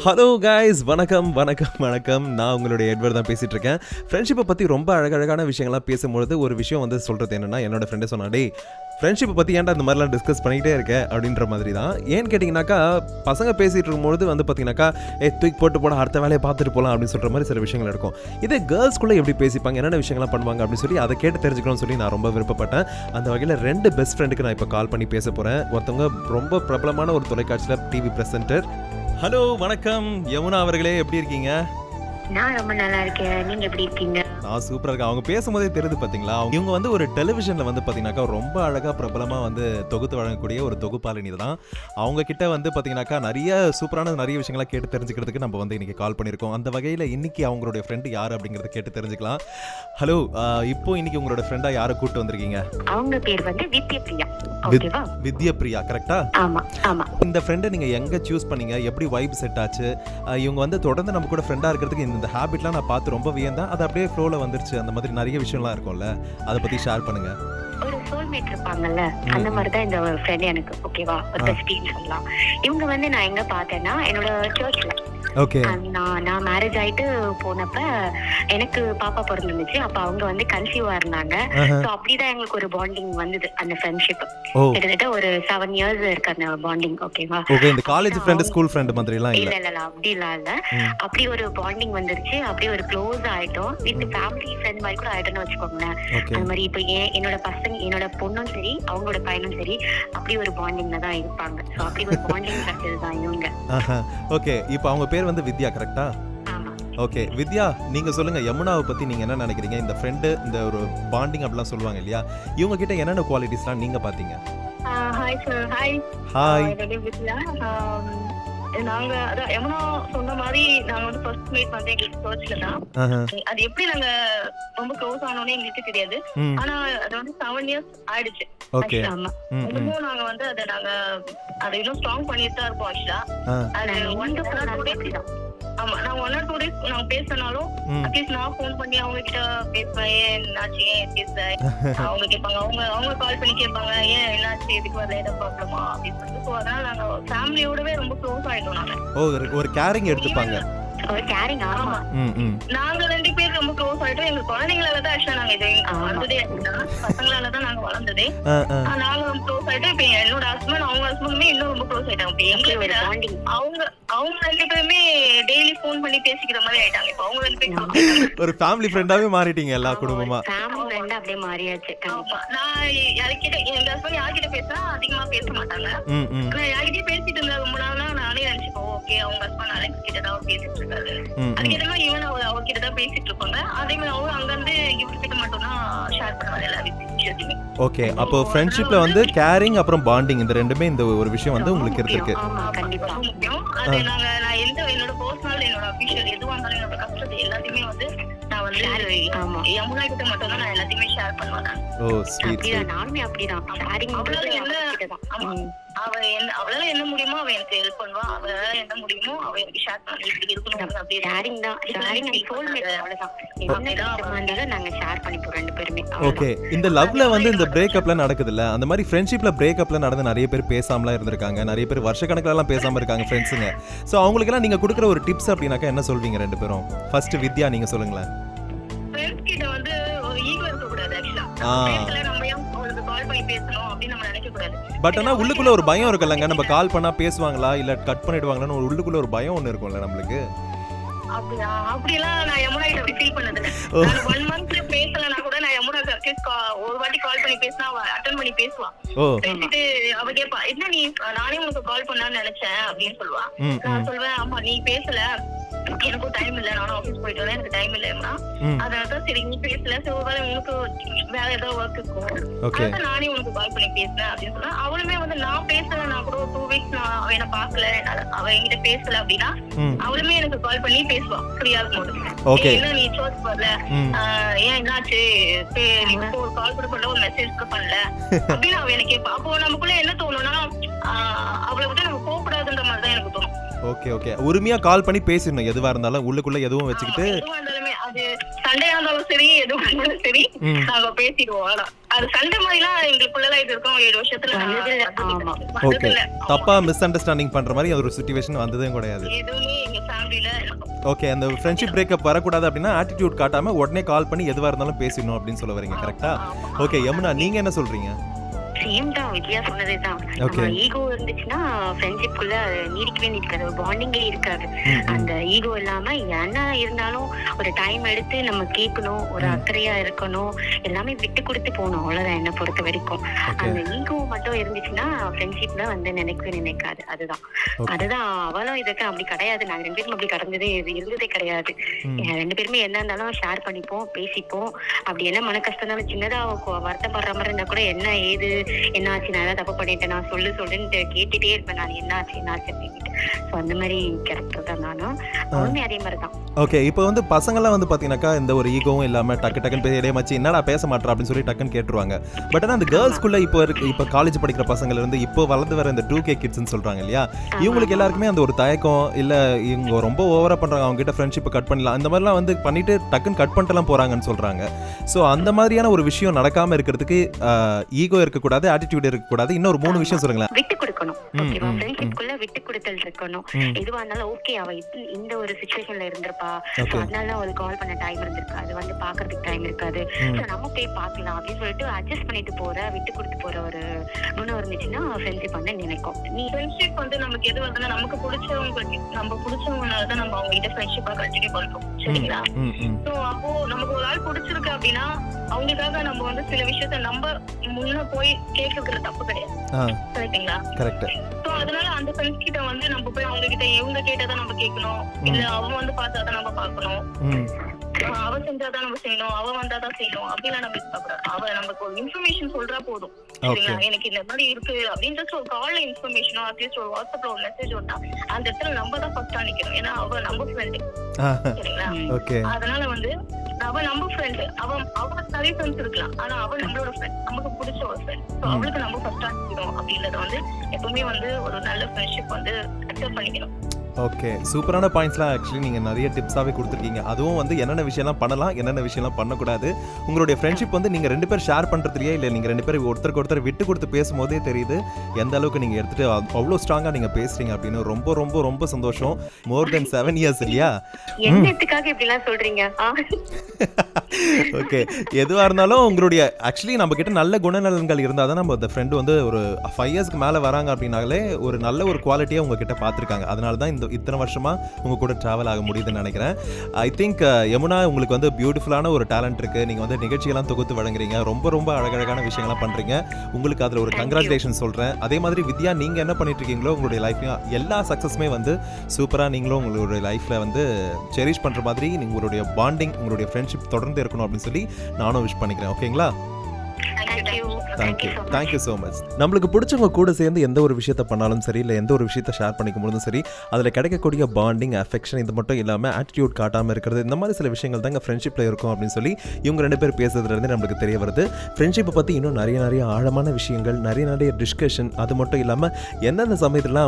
Hello guys, வணக்கம் வணக்கம் வணக்கம். நான் உங்களுடைய எட்வர்ட் தான் பேசிகிட்டு இருக்கேன். ஃப்ரெண்ட்ஷிப்பை பற்றி ரொம்ப அழகழகான விஷயங்கள்லாம் பேசும்பொழுது ஒரு விஷயம் வந்து சொல்கிறது என்னென்னா, என்னோடய ஃப்ரெண்டே சொன்னா, டே ஃப்ரெண்ட்ஷிப்பை பற்றி ஏன்டா இந்த மாதிரிலாம் டிஸ்கஸ் பண்ணிக்கிட்டே இருக்க அப்படின்ற மாதிரி தான். ஏன்னு கேட்டிங்கனாக்கா, பசங்க பேசிகிட்டு இருக்கும்போது வந்து பார்த்தீங்கன்னாக்கா, தூக்கி போட்டு அடுத்த வேலையை பார்த்துட்டு போகலாம் அப்படின்னு சொல்கிற மாதிரி சில விஷயங்கள் இருக்கும். இதே கேர்ள்ஸ்குள்ளே எப்படி பேசிப்பாங்க, என்னென்ன விஷயங்கள்லாம் பண்ணுவாங்க அப்படின்னு சொல்லி அதை கேட்டு தெரிஞ்சுக்கணும்னு சொல்லி நான் ரொம்ப விருப்பப்பட்டேன். அந்த வகையில் 2 பெஸ்ட் ஃப்ரெண்டுக்கு நான் இப்போ கால் பண்ணி பேச போகிறேன். ஒருத்தவங்க ரொம்ப பிரபலமான ஒரு தொலைக்காட்சியில் டிவி ப்ரெசென்டர். ஹலோ, வணக்கம் யமுனா அவர்களே, எப்படி இருக்கீங்க? நான் ரொம்ப நல்லா இருக்கேன். நீங்க எப்படி இருக்கீங்க? நான் சூப்பரா இருக்கேன். அவங்க பேசும்போதே தெரியுது பாத்தீங்களா. இவங்க வந்து ஒரு டெலிவிஷன்ல வந்து பாத்தீங்கன்னாக்கா ரொம்ப அழகா பிரபலமா வந்து தொகுத்து வழங்கக்கூடிய ஒரு தொகுப்பாளினி தான். அவங்க கிட்ட வந்து பாத்தீங்கன்னாக்கா நிறைய சூப்பரான நிறைய விஷயங்களை கேட்டு தெரிஞ்சுக்கிறதுக்கு நம்ம வந்து இன்னைக்கு கால் பண்ணியிருக்கோம். அந்த வகையில இன்னைக்கு அவங்களுடைய ஃப்ரெண்டு யாரு அப்படிங்கறத கேட்டு தெரிஞ்சுக்கலாம். ஹலோ, இப்போ இன்னைக்கு உங்களோட ஃப்ரெண்டா யாரை கூட்டு வந்திருக்கீங்க? அவங்க பேர் வந்து வித்யபிரியா. ஓகேவா? வித்யபிரியா, கரெக்டா? ஆமா ஆமா. இந்த ஃப்ரெண்டை நீங்க எங்க சூஸ் பண்ணீங்க? எப்படி வைப் செட் ஆச்சு? இவங்க வந்து தொடர்ந்து நம்ம கூட ஃப்ரெண்டா இருக்கிறதுக்கு இந்த ஹேபிட்லாம் நான் பார்த்து ரொம்ப வியந்தேன். அது அப்படியே ஃப்ளோல வந்துருச்சு. அந்த மாதிரி நிறைய விஷயம்லாம் இருக்கும்ல, அதை பத்தி ஷேர் பண்ணுங்க. ஒரு சோல்மேட் இருப்பாங்கல்ல, அந்த மாதிரி தான் இந்த ஃப்ரெண்ட் எனக்கு. ஓகேவா? ஒரு பெஸ்டின்னு சொல்லலாம். இவங்க வந்து நான் எங்க பார்த்தேன்னா, என்னோட சர்ச்ல. ஓகே. நான் மேரேஜ் ஆயிட்டு போனப்ப எனக்கு பாப்பா பிறந்துச்சு. அப்ப அவங்க வந்து கன்சீவா இருந்தாங்க. சோ அப்படிதான் எங்களுக்கு ஒரு பாண்டிங் வந்தது, அந்த ஃப்ரெண்ட்ஷிப். கிட்டத்தட்ட ஒரு 7 years இருக்கு அந்த பாண்டிங். ஓகேவா? ஓகே. இந்த காலேஜ் ஃப்ரெண்ட், ஸ்கூல் ஃப்ரெண்ட் மாதிரி எல்லாம் இல்ல இல்ல, அப்படிலாம் இல்ல. அப்படி ஒரு பாண்டிங் வந்துருச்சு. அப்படியே ஒரு க்ளோஸ் ஆயிட்டோம். வித் ஃபேமிலி ஃப்ரெண்ட் மாதிரி கூட ஆயிட்டோம்னு வச்சுக்கோங்களேன். அந்த மாதிரி இப்ப என்னோட பசங்க, என்னோட பொண்ணும் சரி, அவங்களோட பையனும் சரி, அப்படி ஒரு பாண்டிங்ல தான் இருப்பாங்க. சோ அப்படி ஒரு பாண்டிங் சர்க்கிள் தான் இவங்க. ஓகே. இப்போ அவங்க பேர் வந்து வித்யா, கரெக்ட்டா? ஓகே. வித்யா, நீங்க சொல்லுங்க, யமுனாவை பத்தி நீங்க என்ன நினைக்கிறீங்க? இந்த ஃப்ரெண்டு, இந்த ஒரு பாண்டிங் அப்படிலாம் சொல்லுவாங்க இல்லையா, இவங்க கிட்ட என்னென்ன குவாலிட்டிஸ்லாம் நீங்க பாத்தீங்க? Hi sir. ஹாய். வித்யா. நாங்க அதான் யமுனா சொன்ன மாதிரி நாங்க வந்து ஃபர்ஸ்ட் மீட் வந்து எங்களுக்கு சர்ச்ல தான். அது எப்படி நாங்க ரொம்ப க்ளோஸ் ஆனோனே எங்களுக்கு தெரியாது. ஆனா அது வந்து 7 years ஆயிடுச்சு. ஓகே. ஆமா. இன்னும் நாங்க வந்து அதை இன்னும் ஸ்ட்ராங் பண்ணிட்டு தான் இருக்கோம். ஆக்சுவலா அது 1 to 2 days தான். ஆமா, நான் 1 or 2 days நாங்க பேசினாலும் அட்லீஸ்ட் நான் ஃபோன் பண்ணி அவங்க கிட்ட பேசுவேன், ஏன் என்னாச்சு, ஏன் பேசல. அவங்க கேட்பாங்க, அவங்க கால் பண்ணி கேட்பாங்க, ஏன் என்னாச்சு, எதுக்கு வரல, ஏதாவது ப்ராப்ளமா அப்படின்னு சொல்லிட்டு. ஸோ அதனால நாங்க ஃபேமிலியோடவே ரொம்ப க்ளோஸ் ஆயிட்டோம். நாங்க ஒரு கேரிங் எடுத்துப்பாங்க. ஒரு கேரிங். ஆமா. நாங்க 2 பேர் ரொம்ப க்ளோஸ் ஆயிட்டோம். எங்க குழந்தைங்களால தான் ஆக்சுவலா நாங்க இது வளர்ந்ததே. பசங்களால தான் நாங்க வளர்ந்ததே. நாங்க ரொம்ப க்ளோஸ் ஆயிட்டோம். இப்ப என்னோட ஹஸ்பண்ட், அவங்க ஹஸ்பண்டுமே இன்னும் ரொம்ப க்ளோஸ் ஆயிட்டாங்க. அவங்க 2 பேருமே டெய்லி ஃபோன் பண்ணி பேசிக்கிற மாதிரி ஆயிட்டாங்க. இப்ப அவங்க 2 பேரும் ஒரு ஃபேமிலி ஃப்ரெண்டாவே மாறிட்டீங்க எல்லா குடும்பமா. ஃபேமிலி ஃப்ரெண்டா அப்படியே மாறியாச்சு. ஆமா. நான் யார்கிட்ட, எங்க ஹஸ்பண்ட் யார்கிட்ட பேசினா அதிகமா பேச மாட்டாங்க. நான் யார்கிட்டயும் பேசிட்டு இருந்தா ரொம்ப நாளா நானே நினைச்சுப்போம், ஓகே அவங்க ஹஸ்பண்ட் அலெக்ஸ் கிட்ட தான் பேசிட்டு இருக்காரு. அதுக்கேற்ற மாதிரி இவன் அவர்கிட்ட தான் பேசிட்டு இருப்பாங்க. அதே மாதிரி அவங்க அங்க இருந்து இவர்கிட்ட மட்டும் தான் ஷேர் பண்ணுவாங்க எல்லா விஷயத்தையுமே. ஓகே. அப்போ ஃப்ரெண்ட்ஷிப்ல வந்து கேரிங் அப்புறம் பாண்டிங், இந்த ரெண்டுமே, இந்த ஒரு விஷயம் வந்து உங்களுக்கு இருக்கு. ஆமா, கண்டிப்பா முக்கியம். அது நான் என்னோட பர்சனல், என்னோட அபிஷியல் எதுவா இருந்தாலும் என்னோட கஷ்டத்தை எல்லாத்தையுமே வந்து நான் வந்து யமுனா கிட்ட மட்டும் தான் நான் எல்லாத்தையுமே ஷேர் பண்ணுவேன். ஓ ஸ்வீட். அப்படிதான், நானுமே அப்படிதான். அவளால என்ன முடியுமோ அவ எனக்கு ஹெல்ப் பண்ணுவா. அவளால என்ன முடியுமோ அவ எனக்கு ஷேர் பண்ணி இப்படி இருக்கணும். அப்படியே ஷேரிங் தான். ஷேரிங் அண்ட் சோல்மேட், அவ்வளவுதான். என்ன நாங்க ஷேர் பண்ணிப்போம் 2 பேருமே. ஓகே. இந்த லவ்ல வந்து இந்த பிரேக்கப்ல நடக்குதுல்ல, அந்த மாதிரி ஃப்ரெண்ட்ஷிப்ல பிரேக்கப்ல நடந்து நிறைய பேர் பேசாமலாம் இருந்திருக்காங்க. நிறைய பேர் வருஷக்கணக்கில எல்லாம் பேசாம இருக்காங்க ஃப்ரெண்ட்ஸுங்க. சோ அவங்களுக்கு எல்லாம் நீங்க கொடுக்குற ஒரு டிப்ஸ் அப்படினாக்கா என்ன சொல்வீங்க 2 பேரும்? ஃபர்ஸ்ட் வித்யா, நீங்க சொல்லுங்களேன். ஃப்ரெண்ட்ஸ் கிட்ட வந்து ஒரு ஈகோ இருக்க கூடாது. ஆக்சுவலா நம்ம ஏன் அவங்களுக்கு கால் பண்ணி பேசணும் அப்படி நம்ம நினைக்க கூடாது. பட் ஆனா உள்ளுக்குள்ள ஒரு பயம் இருக்குல்லங்க, நம்ம கால் பண்ணா பேசுவாங்களா இல்ல கட் பண்ணிடுவாங்களான்னு ஒரு உள்ளுக்குள்ள ஒரு பயம் ஒன்னு இருக்கும்ல நம்மளுக்கு. அப்படிலாம் நான் யமுனா கிட்ட அப்படி ஃபீல் பண்ணது இல்ல. 1 month பேசலனா கூட நான் யமுனா ஒரு வாட்டி கால் பண்ணி பேசினா அவ அட்டெண்ட் பண்ணி பேசுவா. பேசிட்டு அவ கேட்பா, என்ன நீ, நானே உனக்கு கால் பண்ணலாம்னு நினைச்சேன் அப்படின்னு சொல்லுவா. நான் சொல்வேன், ஆமா நீ பேசல, எனக்கும் டைம் இல்ல, நானும் ஆபீஸ் போயிட்டு வரேன், எனக்கு டைம் இல்லைன்னா அதனாலதான் சரி நீ பேசல, சரி ஒருவேளை உனக்கு வேற ஏதாவது ஒர்க் இருக்கும், அதான் நானே உனக்கு கால் பண்ணி பேசுறேன் அப்படின்னு சொன்னா. அவளுமே வந்து நான் பேசல, நான் கூட 2 weeks நான் அவ என்ன பாக்கல, அவ என்கிட்ட பேசல அப்படின்னா அவளுமே எனக்கு கால் பண்ணி பேசுவா ஃப்ரீயா இருக்கும்போது. என்ன நீ சோர்ஸ் வரல, ஏன் என்னாச்சு, ஒரு கால் கூட பண்ணல, ஒரு மெசேஜ் கூட பண்ணல அப்படின்னு அவ எனக்கு கேட்பா. அப்போ நமக்குள்ள என்ன தோணும்னா, அவளை விட்டு நம்ம போகக்கூடாதுன்ற மாதிரிதான் எனக்கு தோணும். Okay okay. உரிமையா கால் பண்ணி பேசிடணும், எதுவா இருந்தாலும் உள்ளுக்குள்ள எதுவும் வச்சுக்கிட்டு. எதுவா இருந்தாலுமே, அது சண்டையா இருந்தாலும் சரி, எதுவா இருந்தாலும் சரி, நாங்க பேசிடுவோம். அது சண்டை மாதிரிலாம் எங்களுக்குள்ள இது இருக்கும் 7 வருஷத்துல ஓகே, தப்பா மிஸ் அண்டர்ஸ்டாண்டிங் பண்ற மாதிரி ஒரு சிச்சுவேஷன் வந்ததே கிடையாது எதுவுமே எங்க ஃபேமிலில. ஓகே, அந்த ஃப்ரெண்ட்ஷிப் பிரேக்கப் வரக்கூடாது அப்படின்னா ஆட்டிடியூட் காட்டாம உடனே கால் பண்ணி எதுவா இருந்தாலும் பேசிடணும் அப்படின்னு சொல்ல வரீங்க, கரெக்டா? ஓகே யமுனா, நீங்க என்ன சொல்றீங்க? சேம் தான், வித்யா சொன்னதேதான். ஈகோ இருந்துச்சுன்னா ஃப்ரெண்ட்ஷிப்குள்ள நீடிக்கவே நீடிக்காது, ஒரு பாண்டிங்கே இருக்காது. அந்த ஈகோ இல்லாம என்ன இருந்தாலும் ஒரு டைம் எடுத்து நம்ம கேட்கணும், ஒரு அக்கறையா இருக்கணும், எல்லாமே விட்டு கொடுத்து போகணும், அவ்வளவுதான் என்ன பொறுத்த வரைக்கும். அந்த ஈகோ மட்டும் இருந்துச்சுன்னா ஃப்ரெண்ட்ஷிப்ல நினைக்கவே நினைக்காது. அதுதான் அவளும் இதுக்கு அப்படி கிடையாது. நாங்க 2 பேரும் அப்படி இருந்ததே கிடையாது. 2 பேருமே என்ன இருந்தாலும் ஷேர் பண்ணிப்போம், பேசிப்போம். அப்படி என்ன மன கஷ்டம் இருந்தாலும் சின்னதா வருத்தப்படுற மாதிரி இருந்தா கூட என்ன ஏது என்ன ஆச்சு, நான் ஏதாவது தப்பு பண்ணிட்டேன், நான் சொல்லுன்னு கேட்டுட்டே இருப்பேன். நான் என்ன ஆச்சு அப்படின்ட்டு. அந்த மாதிரி கேரக்டர் தான் நானும். அவனுமே அதே மாதிரி தான். ஓகே, இப்போ பசங்கள்லாம் பாத்தீங்கன்னாக்கா இந்த ஒரு ஈகோவும் இல்லாம டக்குன்னு பேசி இடையமாச்சு என்னடா பேச மாட்டேன் அப்படின்னு சொல்லி டக்குன்னு கேட்டுருவாங்க. பட் ஆனால் அந்த கேர்ள்ஸ்குள்ள இப்போ காலேஜ் படிக்கிற பசங்க இருந்து இப்போ வளர்ந்து வர இந்த 2K கிட்ஸ்ன்னு சொல்றாங்க இல்லையா, இவங்களுக்கு எல்லாருக்குமே அந்த ஒரு தயக்கம், இல்ல இவங்க ரொம்ப ஓவரா பண்றாங்க, அவங்க கிட்ட ஃப்ரெண்ட்ஷிப்பை கட் பண்ணலாம், அந்த மாதிரிலாம் பண்ணிட்டு டக்குன்னு கட் பண்ணிட்டுலாம் போறாங்கன்னு சொல்றாங்க. ஸோ அந்த மாதிரியான ஒரு விஷயம் நடக்காம இருக்கிறதுக்கு ஈகோ இருக்கக்கூடாது, ஆட்டிடியூட் இருக்கக்கூடாது, இன்னொரு 3 விஷயம் சொல்லுங்களேன். விட்டு கொடுக்கணும், ஓகேவா? ஃப்ரெண்ட்ஷிப்குள்ள விட்டு கொடுத்தல் இருக்கணும். எதுவா இருந்தாலும் ஓகே, அவ இந்த ஒரு சிச்சுவேஷன்ல இருந்திருப்பா, அதனால அவளுக்கு கால் பண்ண டைம் இருந்திருக்காது, பாக்குறதுக்கு டைம் இருக்காது, நம்ம போய் பார்க்கலாம் அப்படின்னு சொல்லிட்டு அட்ஜஸ்ட் பண்ணிட்டு விட்டு கொடுத்து போற ஒரு குணம் இருந்துச்சுன்னா ஃப்ரெண்ட்ஷிப் நினைக்கும். நீ ஃப்ரெண்ட்ஷிப் நமக்கு எது வந்து நமக்கு பிடிச்சவங்களுக்கு, நம்ம பிடிச்சவங்கனாலதான் நம்ம அவங்க கிட்ட ஃப்ரெண்ட்ஷிப்பா கண்டினியூ பண்றோம், சரிங்களா? சோ அப்போ நமக்கு ஒரு ஆள் பிடிச்சிருக்கு அப்படின்னா அவங்களுக்காக நம்ம சில விஷயத்த நம்ம முன்ன போய் கேட்கறது தப்பு கிடையாது, கரெக்டுங்களா? கரெக்ட். சோ அதனால அந்த ஃப்ரெண்ட்ஸ் கிட்ட நம்ம போய் அவங்க கிட்ட இவங்க கேட்டதான் நம்ம கேட்கணும், இல்ல அவங்க பார்த்தாதான் நம்ம பார்க்கணும், அவ செஞ்சாதான் நம்ம செய்யணும், அவ வந்தாதான் செய்யணும் அப்படிலாம் நம்ம இருக்கக்கூடாது. அவ நமக்கு ஒரு இன்ஃபர்மேஷன் சொல்றா போதும், சரிங்களா? எனக்கு இந்த மாதிரி இருக்கு அப்படின்னு ஒரு கால்ல இன்ஃபர்மேஷனோ அட்லீஸ்ட் ஒரு வாட்ஸ்அப்ல ஒரு மெசேஜ் வந்தா அந்த இடத்துல நம்ம தான் ஃபர்ஸ்டா நிக்கணும். ஏன்னா அவ நம்ம ஃப்ரெண்டு, சரிங்களா? அதனால அவ நம்ம ஃப்ரெண்டு, அவளுக்கு நிறைய ஃப்ரெண்ட்ஸ் இருக்கலாம், ஆனா அவ நம்மளோட ஃப்ரெண்ட், நமக்கு பிடிச்ச ஒரு ஃப்ரெண்ட். ஸோ அவளுக்கு நம்ம ஃபர்ஸ்டா நிக்கணும் அப்படின்றத எப்பவுமே ஒரு நல்ல ஃப்ரெண்ட்ஷிப் அக்செப்ட் பண்ணிக்கணும். ஓகே, சூப்பரான பாயிண்ட்ஸ்லாம் ஆக்சுவலி நீங்கள் நிறைய டிப்ஸாகவே கொடுத்துருக்கீங்க. அதுவும் என்னென்ன விஷயம்லாம் பண்ணலாம், என்னென்ன விஷயம்லாம் பண்ணக்கூடாது. உங்களுடைய ஃப்ரெண்ட்ஷிப் நீங்கள் 2 பேர் ஷேர் பண்ணுறதுலையே இல்லை, நீங்கள் 2 பேர் ஒருத்தருக்கு ஒருத்தர் விட்டு கொடுத்து பேசும்போதே தெரியுது எந்த அளவுக்கு நீங்கள் எடுத்துகிட்டு அவ்வளோ ஸ்ட்ராங்காக நீங்கள் பேசுகிறீங்க அப்படின்னு. ரொம்ப ரொம்ப ரொம்ப சந்தோஷம். மோர் தென் 7 years இல்லையா? என்னத்துக்காக இப்படிலாம் சொல்கிறீங்க? ஓகே, எதுவாக இருந்தாலும் உங்களுடைய ஆக்சுவலி நம்ம கிட்ட நல்ல குணநலன்கள் இருந்தால் தான் நம்ம அந்த ஃப்ரெண்டு ஒரு 5 yearsக்கு மேலே வராங்க அப்படின்னாலே ஒரு நல்ல ஒரு குவாலிட்டியாக உங்ககிட்ட பார்த்துருக்காங்க. அதனால தான் இத்தனை வருஷமா உங்க கூட டிராவல் ஆக முடியுதுன்னு நினைக்கிறேன். ஐ திங்க் யமுனா, உங்களுக்கு பியூட்டிஃபுல்லான ஒரு டேலண்ட் இருக்கு. நீங்க நிகழ்ச்சியெல்லாம் தொகுத்து வழங்குறீங்க, ரொம்ப ரொம்ப அழகழகான விஷயங்கள்லாம் பண்றீங்க. உங்களுக்கு அதுல ஒரு கங்க்ராச்சுலேஷன் சொல்றேன். அதே மாதிரி வித்யா, நீங்க என்ன பண்ணிட்டு இருக்கீங்களோ உங்களுடைய லைஃப்லயும் எல்லா சக்சஸ்மே சூப்பரா நீங்களும் உங்களுடைய லைஃப்ல செரிஷ் பண்ற மாதிரி உங்களுடைய பாண்டிங், உங்களுடைய ஃப்ரெண்ட்ஷிப் தொடர்ந்து இருக்கணும் அப்படின்னு சொல்லி நானும் விஷ் பண்ணிக்கிறேன். ஓகேங்களா? Thank you so much. நம்மளுக்கு பிடிச்சவங்க கூட சேர்ந்து எந்த ஒரு விஷயத்த பண்ணாலும் சரி, இல்லை எந்த ஒரு விஷயத்த ஷேர் பண்ணிக்கும் போதும் சரி, அதில் கிடைக்கக்கூடிய பாண்டிங், அஃபெக்ஷன், இது மட்டும் இல்லாமல் ஆட்டிடியூட் காட்டாமல் இருக்கிறது, இந்த மாதிரி சில விஷயங்கள் தாங்க ஃப்ரெண்ட்ஷிப்பில் இருக்கும் அப்படின்னு சொல்லி இவங்க 2 பேர் பேசுறதுலேருந்து நம்மளுக்கு தெரிய வருது. ஃப்ரெண்ட்ஷிப்பை பற்றி இன்னும் நிறைய ஆழமான விஷயங்கள், நிறைய டிஸ்கஷன், அது மட்டும் இல்லாமல் எந்தெந்த சமயத்துலாம்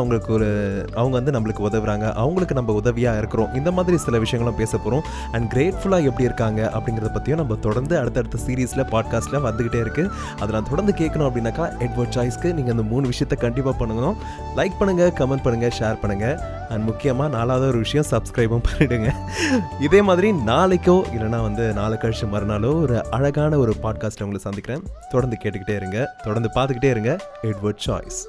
அவங்க நம்மளுக்கு உதவுறாங்க, அவங்களுக்கு நம்ம உதவியாக இருக்கிறோம், இந்த மாதிரி சில விஷயங்களும் பேச போகிறோம். அண்ட் கிரேட்ஃபுல்லாக எப்படி இருக்காங்க அப்படிங்கிறத பற்றியும் நம்ம தொடர்ந்து அடுத்தடுத்த சீரீஸில், பாட்காஸ்ட்டில் வந்துகிட்டே இருக்குது. அதை நான் தொடர்ந்து கேட்கணும் அப்படின்னாக்கா எட்வர்ட் சாய்ஸ்க்கு நீங்கள் அந்த 3 விஷயத்தை கண்டிப்பாக பண்ணணும். லைக் பண்ணுங்கள், கமெண்ட் பண்ணுங்கள், ஷேர் பண்ணுங்கள். அண்ட் முக்கியமாக 4வது ஒரு விஷயம், சப்ஸ்கிரைபும் பண்ணிவிடுங்க. இதே மாதிரி நாளைக்கோ இல்லைனா நாளை கழிச்சு மறுநாளோ ஒரு அழகான ஒரு பாட்காஸ்ட்டில் உங்களை சந்திக்கிறேன். தொடர்ந்து கேட்டுக்கிட்டே இருங்க, தொடர்ந்து பார்த்துக்கிட்டே இருங்க. Edward choice.